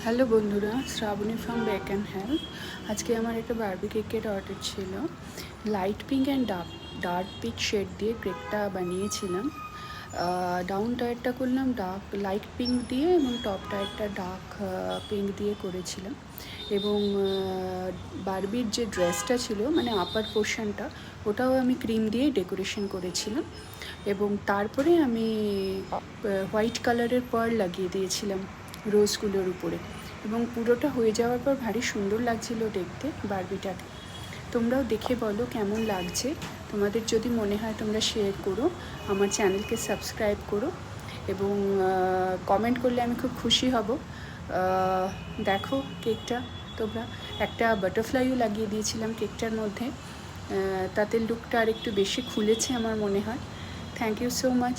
Hello বন্ধুরা, Shrabani from bake and help. আজকে আমার একটা বারবি কেকের অর্ডার ছিল। Light pink and dark pink shade দিয়ে কেকটা বানিয়েছিলাম। ডাউন টায়ারটা করলাম লাইট পিঙ্ক দিয়ে এবং টপ টায়ারটা ডার্ক পিঙ্ক দিয়ে করেছিলাম। এবং বারবির যে ড্রেসটা ছিল, মানে আপার পোর্শনটা, ওটাও আমি ক্রিম দিয়ে ডেকোরেশন করেছিলাম। এবং তারপরে আমি হোয়াইট কালারের পার্ল লাগিয়ে দিয়েছিলাম রোজগুলোর উপরে। এবং পুরোটা হয়ে যাওয়ার পর ভারী সুন্দর লাগছিল দেখতে বারবিটাকে। তোমরাও দেখে বলো কেমন লাগছে। তোমাদের যদি মনে হয় তোমরা শেয়ার করো, আমার চ্যানেলকে সাবস্ক্রাইব করো এবং কমেন্ট করলে আমি খুব খুশি হব। দেখো কেকটা তোমরা। একটা বাটারফ্লাইও লাগিয়ে দিয়েছিলাম কেকটার মধ্যে, তাতে লুকটা আর একটু বেশি খুলেছে আমার মনে হয়। Thank you so much.